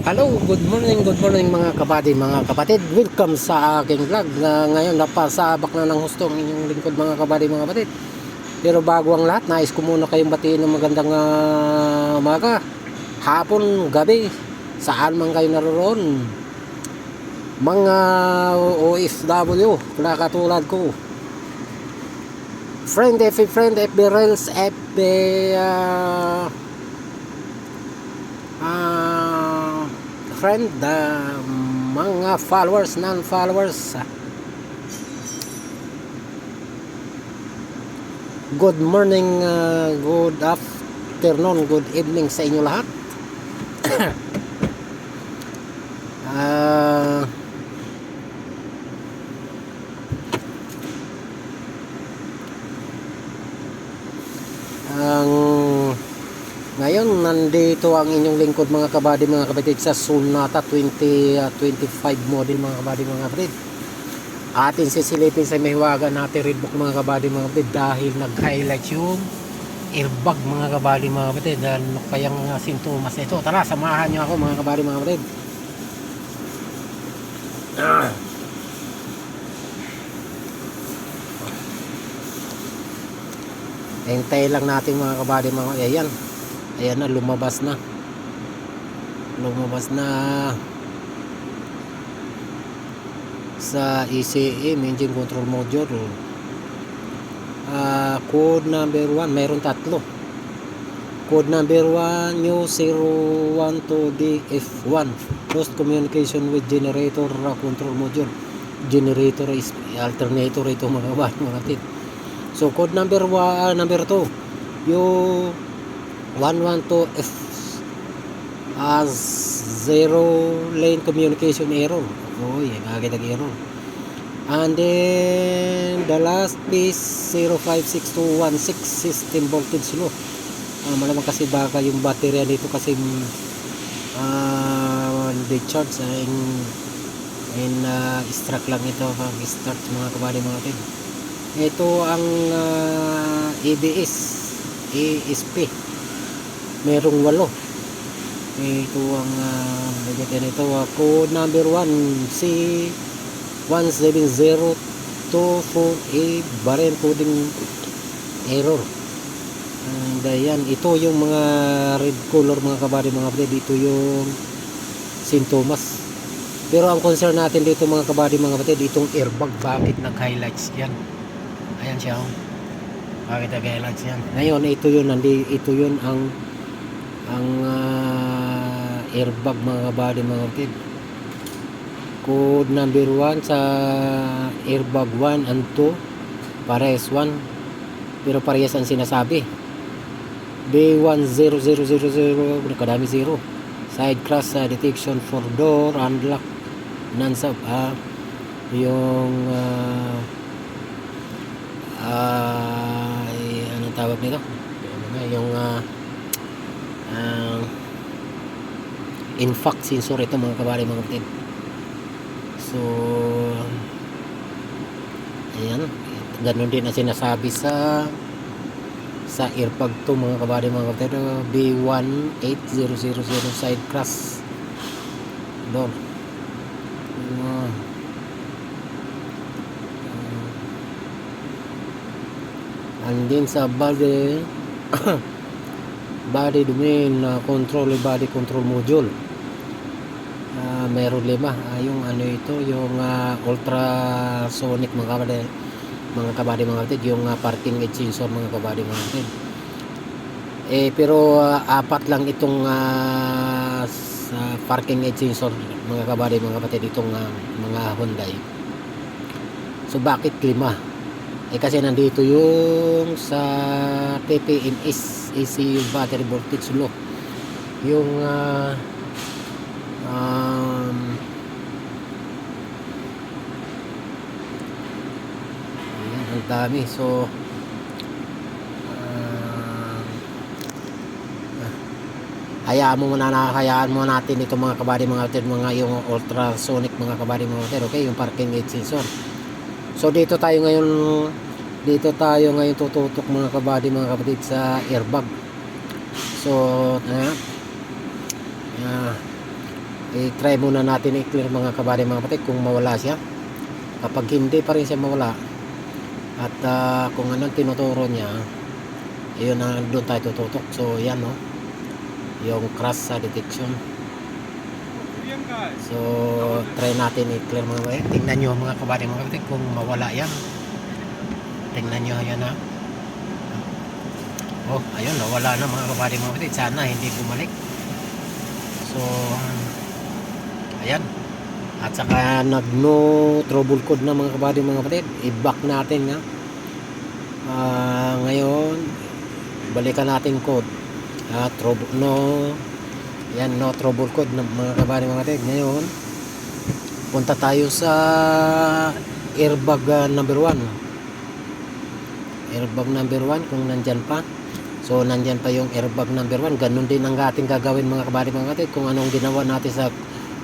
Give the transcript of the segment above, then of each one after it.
Hello, good morning mga kabady, mga kapatid. Welcome sa aking vlog na ngayon napasabak na ng husto ang inyong lingkod mga kabady, mga kapatid. Pero bago ang lahat, nais ko muna kayong batiin ng magandang umaga, hapon, gabi, saan man kayo naroon. Mga OFW na katulad ko. FB Reels, FB friend, mga followers, non-followers, good morning, good afternoon, good evening sa inyo lahat. Ngayon, nandito ang inyong lingkod mga kabady, mga kapatid, sa Sonata 2025 model mga kabady, mga kapatid. Atin sisilipin sa mahiwagan natin readbook mga kabady, mga kapatid, dahil nag-highlight yung airbag mga kabady, mga kapatid. Ano kayang sintomas ito? Tara, samahan nyo ako mga kabady, mga kapatid. Hintay lang natin mga kabady, mga kapatid. Ayan na, lumabas na sa ECM, engine control module. Code number 1, mayroon tatlo. Code number 1, new 012DF1, lost communication with generator control module. Generator is alternator ito mga kapatid. So code number 1, number 2, yung 112F as zero lane communication error. Agad error. And then the last is 056216 system voltage low. Malamang kasi baka yung battery dito kasi decharge in struck lang ito pag start mga kabady, mga kapatid. Ito ang ESP, merong 8. Ito ang bagay nito, code number 1 C17024A barrel coding error. And ayan, ito yung mga red color mga kabady, mga kapatid. Ito yung sintomas. Pero ang concern natin dito mga kabady, mga kapatid, itong airbag, bakit nag-highlights yan? Ayan siya, bakit nag-highlights yan? Ngayon, ito yun ang airbag mga kabady, mga kapatid. Code number 1 sa airbag 1 and 2 parehas 1, pero parehas ang sinasabi. B10000, kadami 0. Side crash detection for door unlock non-sub, yung anong tawag nito, yung in-fact sensor ito mga kabady, mga kapatid. So ayan, ganun din ang sinasabi sa airbag to mga kabady, mga kapatid. B18000 side crash door. And then sa body body domain control, body control module, meron 5. Yung ano ito, yung ultrasonic mga kabady, mga kapatid, yung parking edge sensor mga kabady, mga kapatid. Pero 4 lang itong sa parking edge sensor mga kabady, mga kapatid, itong mga Hyundai. So bakit 5? Kasi nandito yung sa TPMS ECU battery voltage low, yung ayan, ang dami. So hayaan mo natin ito mga kabady, mga kapatid, mga yung ultrasonic mga kabady, mga kapatid. Okay, yung parking gate sensor. So dito tayo ngayon tututok mga kabady, mga kapatid, sa airbag. So i-try muna natin i-clear mga kabady mga kapatid kung mawala siya. Kapag hindi pa rin siya mawala at kung anong tinuturo niya, yun na doon tayo tututok. So yan no, yung crash sa detection. So try natin i-clear mga kabady. Tingnan nyo mga kabady mga kapatid kung mawala yan. Tingnan nyo yan ha. Oh ayun, nawala na mga kabady mga kapatid. Sana hindi bumalik. So ayan. At saka nag-no trouble code na mga kabady mga kapatid. I-back natin nga. Ngayon balikan natin code. No trouble code na mga kabady mga kapatid. Ngayon punta tayo sa airbag number 1. Airbag number 1 kung nandyan pa. So nandyan pa yung airbag number 1. Ganun din ang ating gagawin mga kabady mga kapatid. Kung anong ginawa natin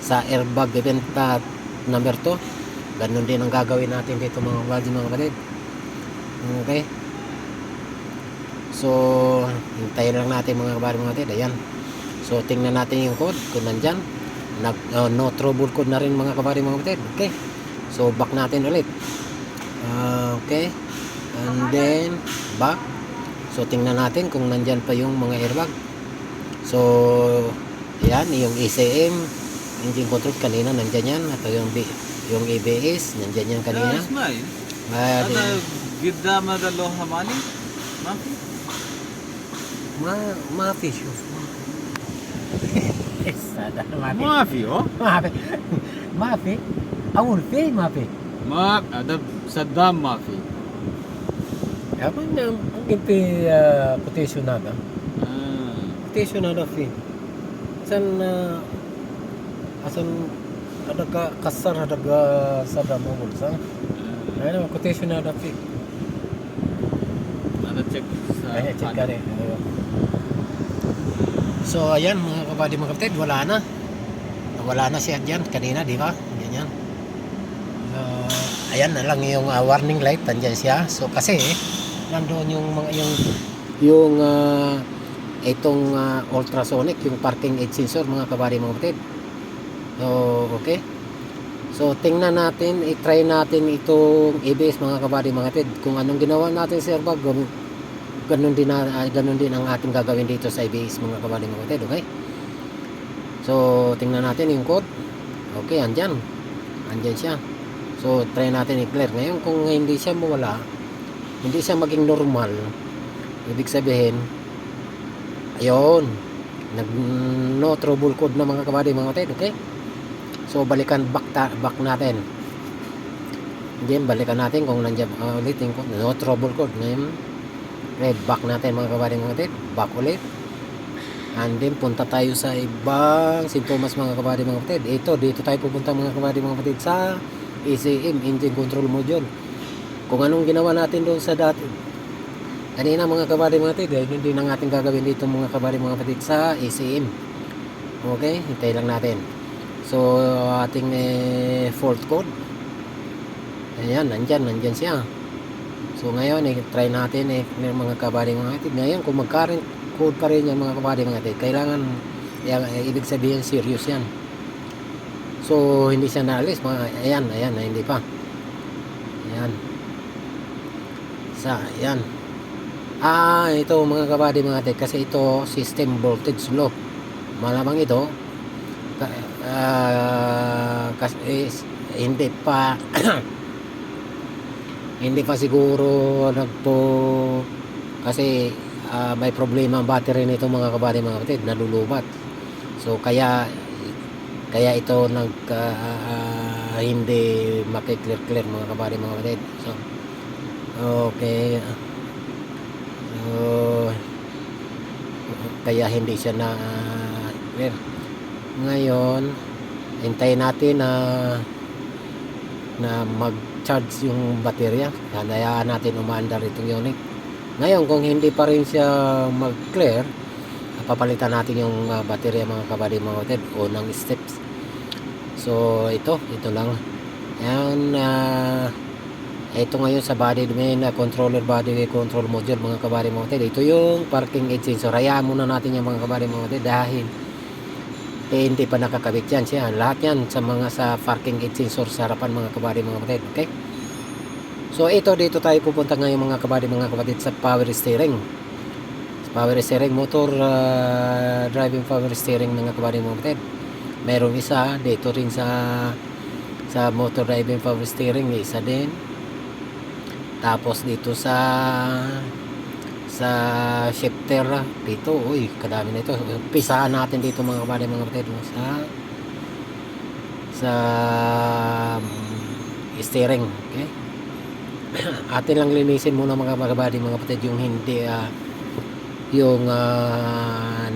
sa airbag event number 2, ganun din ang gagawin natin dito mga kabady mga kapatid. Okay, so hintayin lang natin mga kabady mga kapatid. Ayan, so tingnan natin yung code kung nandyan. No trouble code na rin mga kabady mga kapatid. Okay, so back natin ulit. Okay, and then back. So tingnan natin kung nandyan pa yung mga airbag. So ayan, yung ECM engine control kanina nandyan yan. At yung ABS nandyan yan kanina. اسماعيل هذا قدام هذا اللوحة مالي ما في ما في شوف ما في هو ما في اول في ما في ما هذا صدام ما في mungkin quotation nada quotation nada fi asan ada ka kasar ada ga sada mo bulsa ano quotation nada fi هذا check check ka rin. So ayan mga kabady mga kapatid, wala na siya dyan kanina, di ba? Ganyan. Ayan na lang yung warning light, andyan siya. So kasi nandoon yung mga yung itong ultrasonic, yung parking aid sensor mga kabady mga kapatid. So okay, so tingnan natin, i-try natin itong ABS mga kabady mga kapatid. Kung anong ginawa natin sa airbag, ganun din ang ating gagawin dito sa ABS mga kabady mga kapatid. Okay, so tingnan natin yung code. Okay, andyan siya. So try natin i-clear. Ngayon kung hindi siya mawala, hindi siya maging normal, ibig sabihin ayun, no trouble code na mga kabady mga kapatid. Okay, so balikan back natin. Then balikan natin kung nandiyan ulit yung code, no trouble code. Ngayon back natin mga kabady mga kapatid, back ulit. And then punta tayo sa ibang sintomas mga kabady mga kapatid. Dito tayo pupunta mga kabady mga kapatid sa ECM, engine control module. Kung anong ginawa natin doon sa dati kanina mga kabady mga kapatid, hindi na natin gagawin dito mga kabady mga kapatid sa ECM. Okay, hintay lang natin. So ating fault code, ayan, nandyan siya. So ngayon try natin mga kabady mga kapatid. Ngayon kung mag-current code pa rin yan mga kabady mga kapatid, kailangan ibig sabihin serious yan. So hindi siya naalis ayan, hindi pa. Ayan. Ayan. Ito mga kabady mga kapatid, kasi ito system voltage low. Malamang ito kasi hindi pa hindi pa siguro kasi may problema ang battery nito mga kabady mga kapatid, nalulubat. So kaya ito hindi makiklear mga kabady mga kapatid. So okay, kaya hindi siya na clear. Ngayon hintayin natin na mag-charge yung baterya. Hayaan natin umaandar itong unit. Ngayon kung hindi pa rin siya mag-clear, papalitan natin yung baterya mga kabady mga kapatid, unang steps. So ito lang. Ayan, ito ngayon sa body domain controller body control module mga kabady mga kapatid. Ito yung parking aid sensor. Hayaan muna natin yung mga kabady mga kapatid dahil hindi pa nakakabit yan siya. Lahat yan sa mga sa parking gate sensor sa harapan mga kabady mga kapatid. Okay? So ito dito tayo pupunta ngayon mga kabady mga kapatid sa power steering. Power steering, motor driving power steering mga kabady mga kapatid. Merong isa dito rin sa motor driving power steering, isa din. Tapos dito sa shifter dito, uy, kadami nito. Pisahan natin dito mga kabady mga kapatid sa steering, okay? Atin lang linisin muna mga kabady mga kapatid yung hindi yung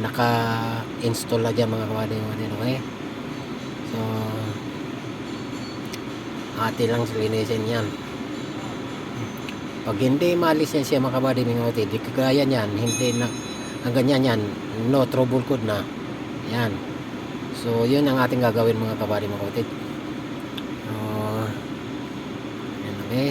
naka-install na dyan mga kabady mga kapatid, okay? So atin lang linisin yan. Pag hindi maalis yan siya mga kabady mga kapatid, di kagaya yan, hindi na ang ganyan yan, no trouble code na yan. So yun ang ating gagawin mga kabady mga kapatid. Yan, okay.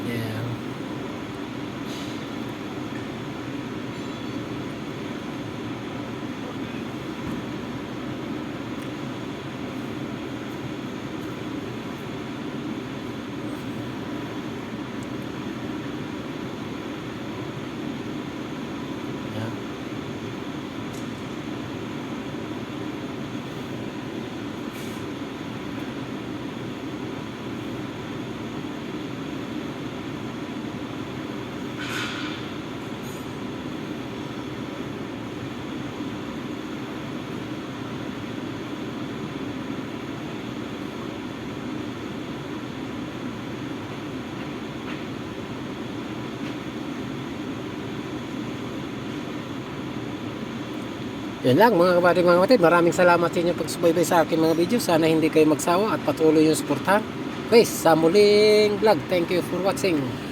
Yeah. Yun lang mga kabady mga kapatid. Maraming salamat sa inyo pagsubaybay sa akin mga video. Sana hindi kayo magsawa at patuloy yung suportahan. Okay, sa muling vlog. Thank you for watching.